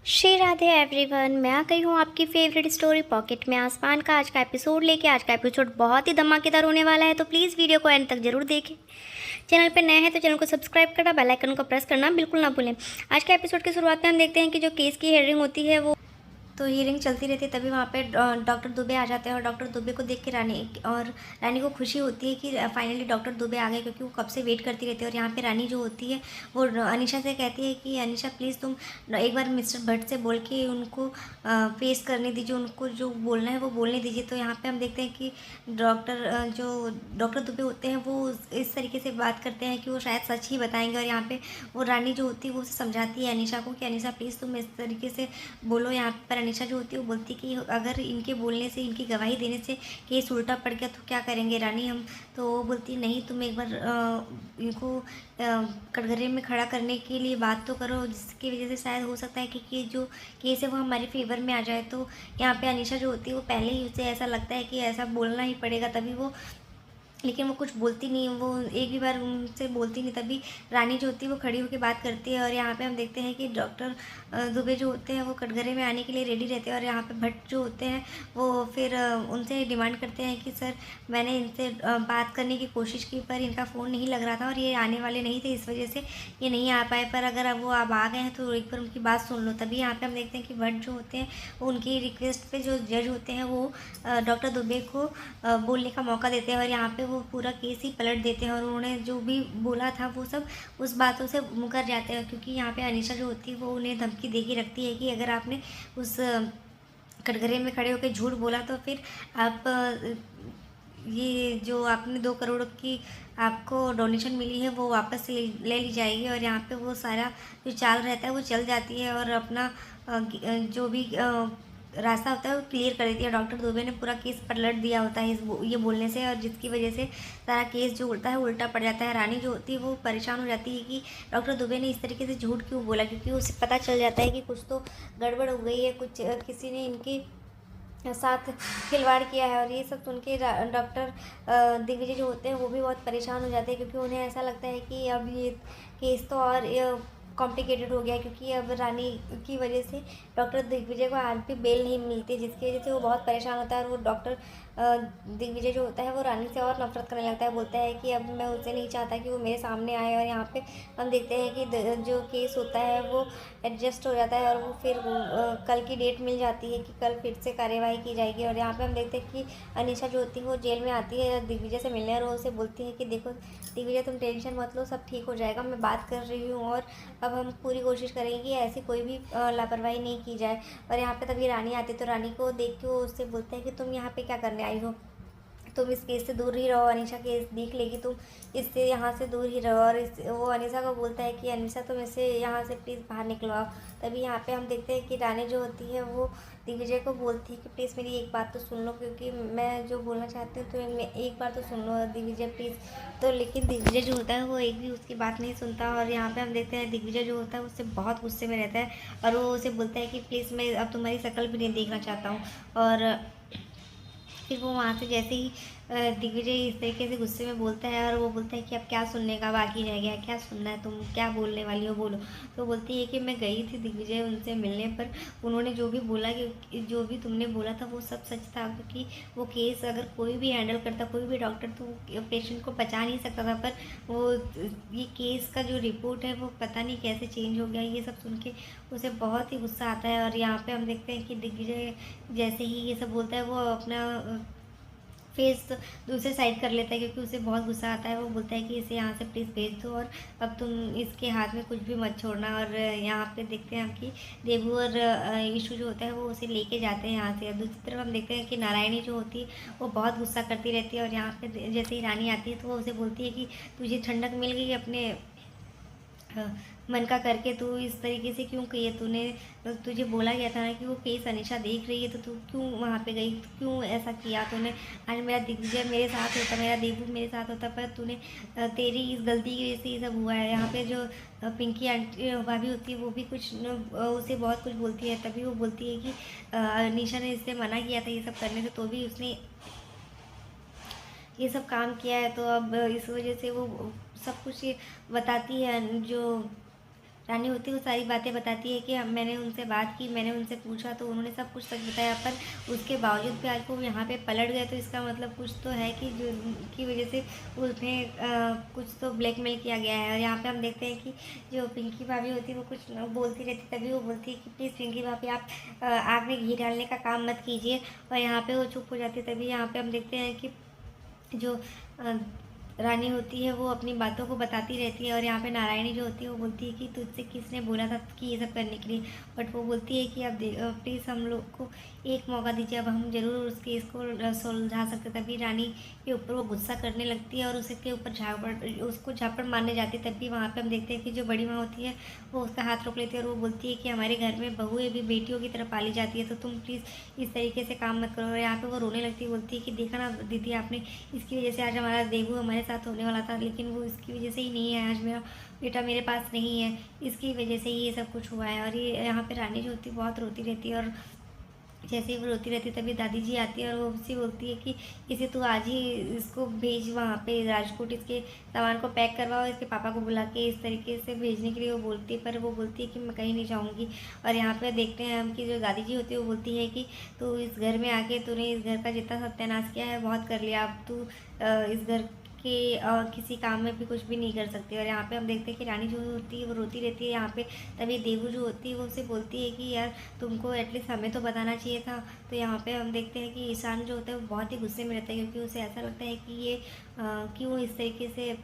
Shri Radhe everyone, मैं आ गई हूँ आपकी फेवरेट स्टोरी पॉकेट में आसमान का आज का एपिसोड लेके। आज का एपिसोड बहुत ही धमाकेदार होने वाला है, तो प्लीज़ वीडियो को एंड तक जरूर देखें। चैनल पर नए हैं तो चैनल को सब्सक्राइब करना, बेल आइकन को प्रेस करना बिल्कुल ना भूलें। आज के एपिसोड की शुरुआत में हम देखते हैं कि जो केस की हेयरिंग होती है वो तो हियरिंग चलती रहती है। तभी वहाँ पे डॉक्टर दुबे आ जाते हैं और डॉक्टर दुबे को देख के रानी को खुशी होती है कि फाइनली डॉक्टर दुबे आ गए, क्योंकि वो कब से वेट करती रहती है। और यहाँ पे रानी जो होती है वो अनीशा से कहती है कि अनीशा प्लीज़ तुम एक बार मिस्टर भट्ट से बोल के उनको फेस करने दीजिए, उनको जो बोलना है वो बोलने दीजिए। तो यहाँ पे हम देखते हैं कि जो डॉक्टर दुबे होते हैं वो इस तरीके से बात करते हैं कि वो शायद सच ही बताएंगे। और यहाँ पे वो रानी जो होती है वो उसे समझाती है अनीशा को कि अनीशा प्लीज़ तुम इस तरीके से बोलो। यहाँ पर अनीशा जो होती है वो बोलती है कि अगर इनके बोलने से, इनकी गवाही देने से केस उल्टा पड़ गया तो क्या करेंगे रानी हम। तो वो बोलती है नहीं, तुम एक बार इनको कटघरे में खड़ा करने के लिए बात तो करो, जिसकी वजह से शायद हो सकता है कि जो केस है वो हमारे फेवर में आ जाए। तो यहाँ पे अनीशा जो होती है वो पहले ही उसे ऐसा लगता है कि ऐसा बोलना ही पड़ेगा तभी वो, लेकिन वो कुछ बोलती नहीं, वो एक भी बार उनसे बोलती नहीं। तभी रानी जो होती है वो खड़ी होकर बात करती है। और यहाँ पे हम देखते हैं कि डॉक्टर दुबे जो होते हैं वो कटघरे में आने के लिए रेडी रहते हैं। और यहाँ पे भट्ट जो होते हैं वो फिर उनसे डिमांड करते हैं कि सर मैंने इनसे बात करने की कोशिश की पर इनका फ़ोन नहीं लग रहा था और ये आने वाले नहीं थे, इस वजह से ये नहीं आ पाए। पर अगर अब वो अब आ गए हैं तो एक बार उनकी बात सुन लो। तभी यहाँ पे हम देखते हैं कि भट्ट जो होते हैं वो उनकी रिक्वेस्ट पे जो जज होते हैं वो डॉक्टर दुबे को बोलने का मौका देते हैं। और यहाँ पे वो पूरा केस ही पलट देते हैं और उन्होंने जो भी बोला था वो सब उस बातों से मुकर जाते हैं। क्योंकि यहाँ पे अनीशा जो होती है वो उन्हें धमकी दे के रखती है कि अगर आपने उस कटघरे में खड़े होकर झूठ बोला तो फिर आप ये जो आपने 2 करोड़ की आपको डोनेशन मिली है वो वापस ले ली जाएगी। और यहाँ पे वो सारा जो चाल रहता है वो चल जाती है और अपना जो भी रास्ता होता है वो क्लियर कर देती है। डॉक्टर दुबे ने पूरा केस पलट दिया होता है ये बोलने से, और जिसकी वजह से सारा केस जो उल्टा है उल्टा पड़ जाता है। रानी जो होती है वो परेशान हो जाती है कि डॉक्टर दुबे ने इस तरीके से झूठ क्यों बोला, क्योंकि उसे पता चल जाता है कि कुछ तो गड़बड़ हो गई है, कुछ किसी ने इनकी साथ खिलवाड़ किया है। और ये सब सुन के डॉक्टर दिग्विजय जो होते हैं वो भी बहुत परेशान हो जाते हैं, क्योंकि उन्हें ऐसा लगता है कि अब ये केस तो और कॉम्प्लिकेटेड हो गया है, क्योंकि अब रानी की वजह से डॉक्टर दिग्विजय को आज भी बेल नहीं मिलती, जिसकी वजह से वो बहुत परेशान होता है। और वो डॉक्टर दिग्विजय जो होता है वो रानी से और नफरत करने लगता है, बोलता है कि अब मैं उससे नहीं चाहता कि वो मेरे सामने आए। और यहाँ पे हम देखते हैं कि जो केस होता है वो एडजस्ट हो जाता है और वो फिर कल की डेट मिल जाती है कि कल फिर से कार्यवाही की जाएगी। और यहाँ पे हम देखते हैं कि अनीशा जो होती है वो जेल में आती है दिग्विजय से मिलने, और वो उसे बोलती है कि देखो दिग्विजय तुम टेंशन मत लो, सब ठीक हो जाएगा, मैं बात कर रही हूँ और अब हम पूरी कोशिश करेंगे कि ऐसी कोई भी लापरवाही नहीं की जाए। और यहाँ पे तभी रानी आती है, तो रानी को देख के वो उससे बोलते हैं कि तुम यहाँ पे क्या करने आई हो, तुम इस केस से दूर ही रहो, अनीशा केस देख लेगी, तुम इससे यहाँ से दूर ही रहो। और वो अनीशा को बोलता है कि अनीशा तुम इसे यहाँ से प्लीज़ बाहर निकलवाओ। तभी यहाँ पे हम देखते हैं कि रानी जो होती है वो दिग्विजय को बोलती है कि प्लीज़ मेरी एक बात तो सुन लो, क्योंकि मैं जो बोलना चाहती हूँ तो एक बार तो सुन लो दिग्विजय प्लीज़। तो लेकिन दिग्विजय जो होता है वो एक भी उसकी बात नहीं सुनता। और यहाँ पे हम देखते हैं दिग्विजय जो होता है उससे बहुत गुस्से में रहता है और वो उसे बोलता है कि प्लीज़ मैं अब तुम्हारी शक्ल भी नहीं देखना चाहता हूँ। और फिर वो वहाँ से जैसे ही दिग्विजय इस तरीके से गुस्से में बोलता है और वो बोलता है कि अब क्या सुनने का बाकी रह गया, क्या सुनना है, तुम क्या बोलने वाली हो बोलो। तो बोलती है कि मैं गई थी दिग्विजय उनसे मिलने, पर उन्होंने जो भी बोला कि जो भी तुमने बोला था वो सब सच था, क्योंकि वो केस अगर कोई भी हैंडल करता, कोई भी डॉक्टर, तो पेशेंट को बचा नहीं सकता था। पर वो ये केस का जो रिपोर्ट है वो पता नहीं कैसे चेंज हो गया। ये सब सुन के उसे बहुत ही गुस्सा आता है। और यहाँ पे हम देखते हैं कि दिग्विजय जैसे ही ये सब बोलता है वो अपना फेस दूसरे साइड कर लेता है, क्योंकि उसे बहुत गुस्सा आता है। वो बोलता है कि इसे यहाँ से प्लीज़ भेज दो और अब तुम इसके हाथ में कुछ भी मत छोड़ना। और यहाँ पे देखते हैं हम कि देबू और ईशू जो होता है वो उसे लेके जाते हैं यहाँ से। और दूसरी तरफ हम देखते हैं कि नारायणी जो होती है वो बहुत गुस्सा करती रहती है। और यहाँ पे जैसे ही रानी आती है तो वो उसे बोलती है कि तुझे ठंडक मिल गई अपने मन का करके, तू इस तरीके से क्यों कही है, तूने तुझे बोला गया था ना कि वो केस अनीशा देख रही है, तो तू क्यों वहाँ पे गई, क्यों ऐसा किया तूने। आज मेरा दिग्विजय मेरे साथ होता, मेरा देबू मेरे साथ होता, पर तूने तेरी इस गलती की वजह से ये सब हुआ है। यहाँ पे जो पिंकी आंटी भाभी होती है वो भी कुछ उसे बहुत कुछ बोलती है। तभी वो बोलती है कि अनीशा ने इससे मना किया था ये सब करने से, तो भी उसने ये सब काम किया है, तो अब इस वजह से वो सब कुछ बताती है। जो रानी होती है वो सारी बातें बताती है कि मैंने उनसे बात की, मैंने उनसे पूछा तो उन्होंने सब कुछ सच बताया, पर उसके बावजूद भी आज वो यहाँ पे पलट गए। तो इसका मतलब कुछ तो है कि जो की वजह से उन्हें कुछ तो ब्लैकमेल किया गया है। और यहाँ पे हम देखते हैं कि जो पिंकी भाभी होती है वो कुछ बोलती रहती, तभी वो बोलती है कि प्लीज़ पिंकी भाभी आप आग में घी डालने का काम मत कीजिए, और यहाँ पे वो चुप हो जाती है। तभी यहाँ पे हम देखते हैं कि जो रानी होती है वो अपनी बातों को बताती रहती है, और यहाँ पे नारायणी जो होती है वो बोलती है कि तुझसे किसने बोला था कि ये सब करने के लिए। बट वो बोलती है कि अब प्लीज़ हम लोग को एक मौका दीजिए, अब हम ज़रूर उस केस को सुलझा सकते। तभी रानी के ऊपर वो गुस्सा करने लगती है और उसके ऊपर उसको झापड़ मारने जाती है। तभी वहाँ पर हम देखते हैं कि जो बड़ी माँ होती है वो उसका हाथ रोक लेती है, और वो बोलती है कि हमारे घर में बहुएं भी बेटियों की तरह पाली जाती है, तो तुम प्लीज़ इस तरीके से काम मत करो। और यहाँ पे वो रोने लगती है, बोलती है कि देखा ना दीदी आपने, इसकी वजह से आज हमारा देवू हमारे साथ होने वाला था, लेकिन वो इसकी वजह से ही नहीं है, आज मेरा बेटा मेरे पास नहीं है, इसकी वजह से ही ये सब कुछ हुआ है। और ये यहाँ पे रानी जो होती है बहुत रोती रहती है, और जैसे ही वो रोती रहती है तभी दादी जी आती है और वो उससे बोलती है कि इसे तू आज ही इसको भेज वहाँ पे राजकोट, इसके सामान को पैक करवाओ, इसके पापा को बुला के इस तरीके से भेजने के लिए वो बोलती है। पर वो बोलती है कि मैं कहीं नहीं जाऊँगी। और यहाँ पे देखते हैं हम कि जो दादी जी होती है वो बोलती है कि तू इस घर में आके तूने इस घर का जितना सत्यानाश किया है बहुत कर लिया, अब तू इस घर कि किसी काम में भी कुछ भी नहीं कर सकती। और यहाँ पे हम देखते हैं कि रानी जो होती है वो रोती रहती है यहाँ पे। तभी देवू जो होती है वो उसे बोलती है कि यार तुमको एटलीस्ट हमें तो बताना चाहिए था। तो यहाँ पे हम देखते हैं कि ईशान जो होता है वो बहुत ही गुस्से में रहता है, क्योंकि उसे ऐसा लगता है कि ये क्यों इस तरीके से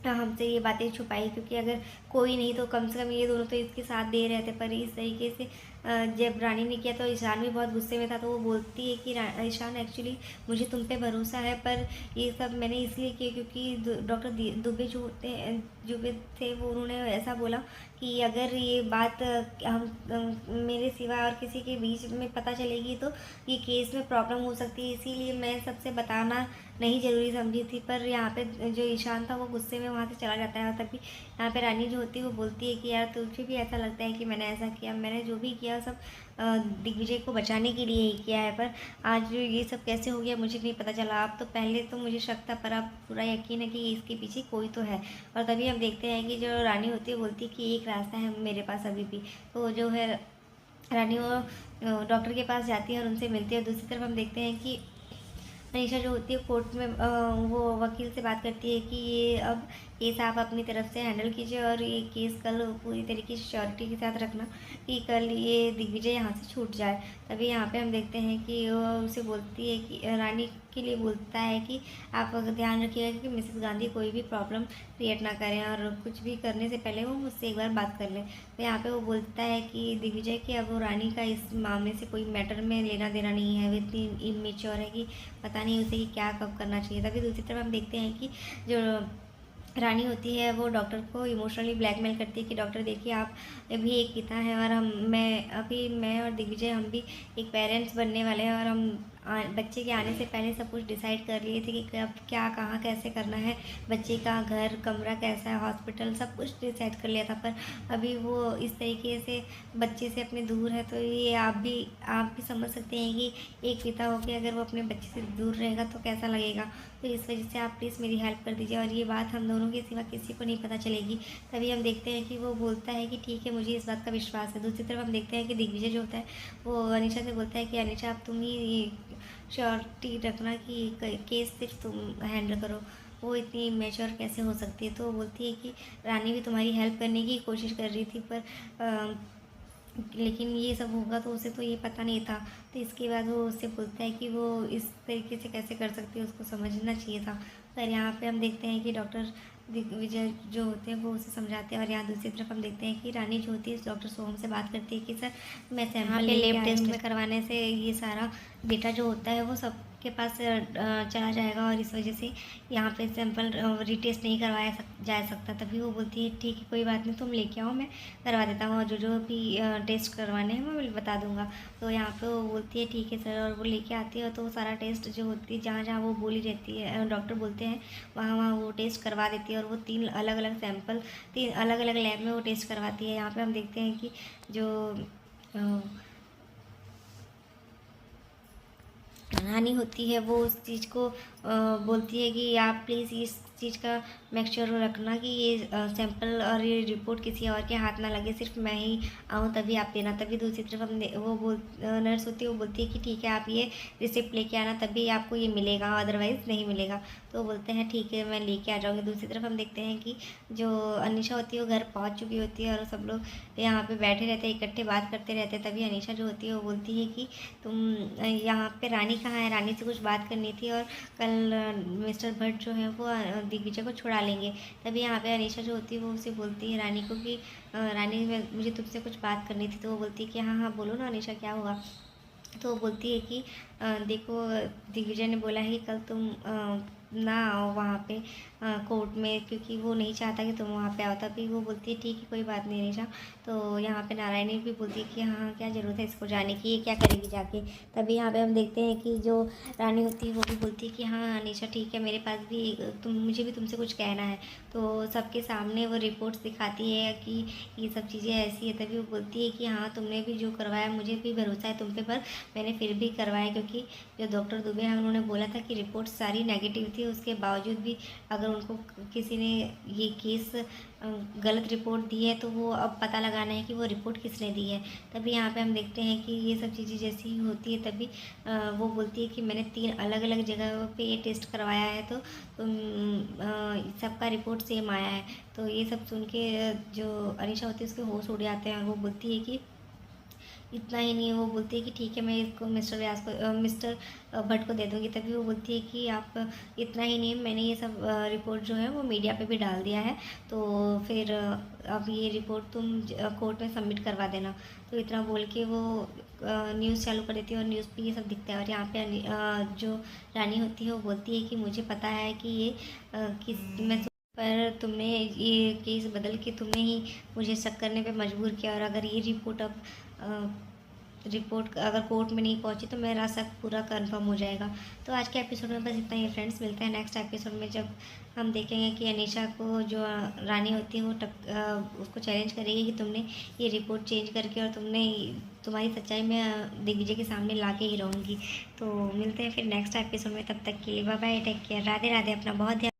हमसे ये बातें छुपाई, क्योंकि अगर कोई नहीं तो कम से कम ये दोनों तो इसके साथ दे रहे थे। पर इस तरीके से जब रानी ने किया तो ईशान भी बहुत गुस्से में था। तो वो बोलती है कि ईशान एक्चुअली मुझे तुम पे भरोसा है, पर ये सब मैंने इसलिए किया क्योंकि डॉक्टर दुबे जो होते हैं दुबे थे वो उन्होंने ऐसा बोला कि अगर ये बात मेरे सिवा और किसी के बीच में पता चलेगी तो ये केस में प्रॉब्लम हो सकती है, इसीलिए मैं सबसे बताना नहीं ज़रूरी समझी थी। पर यहाँ पे जो ईशान था वो गुस्से में वहाँ से चला जाता है। और तभी यहाँ पे रानी जो होती है वो बोलती है कि यार तुझे भी ऐसा लगता है कि मैंने ऐसा किया, मैंने जो भी किया सब दिग्विजय को बचाने के लिए ही किया है, पर आज ये सब कैसे हो गया मुझे नहीं पता चला। अब तो पहले तो मुझे शक था, पर अब पूरा यकीन है कि इसके पीछे कोई तो है। और तभी हम देखते हैं कि जो रानी होती है बोलती है कि एक रास्ता है मेरे पास अभी भी। तो जो है रानी वो डॉक्टर के पास जाती है और उनसे मिलती है। दूसरी तरफ हम देखते हैं कि अनीशा जो होती है कोर्ट में वो वकील से बात करती है कि ये अब केस आप अपनी तरफ से हैंडल कीजिए, और ये केस कल पूरी तरीके से श्योरिटी के साथ रखना कि कल ये दिग्विजय यहाँ से छूट जाए। तभी यहाँ पे हम देखते हैं कि वो उसे बोलती है कि रानी के लिए बोलता है कि आप अगर ध्यान रखिएगा कि मिसेस गांधी कोई भी प्रॉब्लम क्रिएट ना करें, और कुछ भी करने से पहले वो मुझसे एक बार बात कर लें। तो यहाँ पे वो बोलता है कि दिग्विजय कि अब वो रानी का इस मामले से कोई मैटर में लेना देना नहीं है, वो इतनी इमेच्योर है कि पता नहीं उसे कि क्या कब करना चाहिए। तभी दूसरी तरफ हम देखते हैं कि जो रानी होती है वो डॉक्टर को इमोशनली ब्लैकमेल करती है कि डॉक्टर देखिए आप भी एक पिता हैं, और मैं और दिग्विजय हम भी एक पेरेंट्स बनने वाले हैं, और हम बच्चे के आने से पहले सब कुछ डिसाइड कर लिए थे कि कब क्या कहाँ कैसे करना है, बच्चे का घर कमरा कैसा है, हॉस्पिटल सब कुछ डिसाइड कर लिया था। पर अभी वो इस तरीके से बच्चे से अपने दूर है, तो ये आप भी समझ सकते हैं कि एक पिता होकर अगर वो अपने बच्चे से दूर रहेगा तो कैसा लगेगा। तो इस वजह से आप प्लीज़ मेरी हेल्प कर दीजिए, और ये बात हम दोनों के सिवा किसी को नहीं पता चलेगी। तभी हम देखते हैं कि वो बोलता है कि ठीक है मुझे इस बात का विश्वास है। दूसरी तरफ हम देखते हैं कि दिग्विजय जो होता है वो अनीशा से बोलता है कि अनीशा आप तुम ही श्योरिटी रखना कि केस सिर्फ तुम हैंडल करो, वो इतनी मैच्योर कैसे हो सकती है। तो वो बोलती है कि रानी भी तुम्हारी हेल्प करने की कोशिश कर रही थी, पर लेकिन ये सब होगा तो उसे तो ये पता नहीं था। तो इसके बाद वो उससे बोलता है कि वो इस तरीके से कैसे कर सकती है, उसको समझना चाहिए था। पर यहाँ पे हम देखते हैं कि डॉक्टर दिग्विजय जो होते हैं वो उसे समझाते हैं। और यहाँ दूसरी तरफ हम देखते हैं कि रानी जो होती है डॉक्टर सोहम से बात करती है कि सर मैं सैंपल लेब टेस्ट में करवाने से ये सारा डेटा जो होता है वो सबके पास चला जाएगा, और इस वजह से यहाँ पे सैंपल रीटेस्ट नहीं करवाया जा सकता। तभी वो बोलती है ठीक है कोई बात नहीं, तुम लेके आओ मैं करवा देता हूँ, और जो भी टेस्ट करवाने हैं मैं बता दूंगा। तो यहाँ पे वो बोलती है ठीक है सर, और वो लेके आती है। तो वो सारा टेस्ट जो होती है जहाँ जहाँ वो बोली रहती है डॉक्टर बोलते हैं वहाँ वहाँ वो टेस्ट करवा देती है, और वो 3 अलग अलग सैंपल 3 अलग अलग लैब में वो टेस्ट करवाती है। यहाँ पे हम देखते हैं कि जो रानी होती है वो उस चीज़ को बोलती है कि आप प्लीज़ इस चीज़ का मेक श्योर रखना कि ये सैंपल और ये रिपोर्ट किसी और के हाथ ना लगे, सिर्फ मैं ही आऊँ तभी आप देना। तभी दूसरी तरफ नर्स होती है, वो बोलती है कि ठीक है, आप ये रिसिप्ट लेके आना, तभी आपको ये मिलेगा, अदरवाइज़ नहीं मिलेगा। तो बोलते हैं ठीक है, मैं लेके आ जाऊँगी। दूसरी तरफ हम देखते हैं कि जो अनीशा होती है वो घर पहुँच चुकी होती है और सब लोग यहाँ पे बैठे रहते हैं, इकट्ठे बात करते रहते हैं। तभी अनीशा जो होती है वो बोलती है कि तुम यहाँ पे रानी कहाँ है, रानी से कुछ बात करनी थी और कल मिस्टर भट्ट जो है वो दिग्विजय को छुड़ा लेंगे। तभी यहाँ पे अनीशा जो होती है वो उसे बोलती है रानी को कि रानी मुझे तुमसे कुछ बात करनी थी। तो वो बोलती है कि हाँ हाँ बोलो ना अनीशा, क्या हुआ। तो वो बोलती है कि देखो, दिग्विजय ने बोला है कि कल तुम ना आओ वहाँ पे कोर्ट में, क्योंकि वो नहीं चाहता कि तुम वहाँ पे आओ। तभी वो बोलती है ठीक है, कोई बात नहीं अनीशा। तो यहाँ पे नारायणी भी बोलती है कि हाँ क्या ज़रूरत है इसको जाने की, ये क्या करेगी जाके। तभी यहाँ पे हम देखते हैं कि जो रानी होती है वो भी बोलती है कि हाँ अनीशा ठीक है, मेरे पास भी मुझे भी तुमसे कुछ कहना है। तो सबके सामने वो रिपोर्ट्स दिखाती है कि ये सब चीज़ें ऐसी है। तभी वो बोलती है कि हाँ तुमने भी जो करवाया, मुझे भी भरोसा है तुम पे, पर मैंने फिर भी करवाया, क्योंकि जो डॉक्टर दुबे हैं उन्होंने बोला था कि रिपोर्ट सारी नेगेटिव थी। उसके बावजूद भी अगर उनको किसी ने ये केस गलत रिपोर्ट दी है तो वो अब पता लगाना है कि वो रिपोर्ट किसने दी है। तभी यहाँ पे हम देखते हैं कि ये सब चीज़ें जैसी ही होती है, तभी वो बोलती है कि मैंने 3 अलग अलग जगह पे ये टेस्ट करवाया है, तो सबका रिपोर्ट सेम आया है। तो ये सब सुन के जो अनीशा होती है उसके होश उड़ जाते हैं और वो बोलती है कि इतना ही नहीं है, वो बोलती है कि ठीक है, मैं इसको मिस्टर व्यास को मिस्टर भट्ट को दे दूँगी। तभी वो बोलती है कि आप इतना ही नहीं, मैंने ये सब रिपोर्ट जो है वो मीडिया पे भी डाल दिया है, तो फिर अब ये रिपोर्ट तुम कोर्ट में सबमिट करवा देना। तो इतना बोल के वो न्यूज़ चालू कर देती है और न्यूज़ पे ये सब दिखता है। और यहाँ पे जो रानी होती है वो बोलती है कि मुझे पता है कि ये पर तुमने ये केस बदल के तुमने ही मुझे शक करने पे मजबूर किया, और अगर ये रिपोर्ट अब रिपोर्ट अगर कोर्ट में नहीं पहुंची तो मेरा शक पूरा कंफर्म हो जाएगा। तो आज के एपिसोड में बस इतना ही फ्रेंड्स, मिलते हैं नेक्स्ट एपिसोड में, जब हम देखेंगे कि अनीशा को जो रानी होती है वो उसको चैलेंज करेगी कि तुमने ये रिपोर्ट चेंज करके और तुम्हारी सच्चाई में दिग्विजय के सामने ला के ही रहूँगी। तो मिलते हैं फिर नेक्स्ट एपिसोड में, तब तक के लिए bye bye, take care, Radhe Radhe, अपना बहुत ध्यान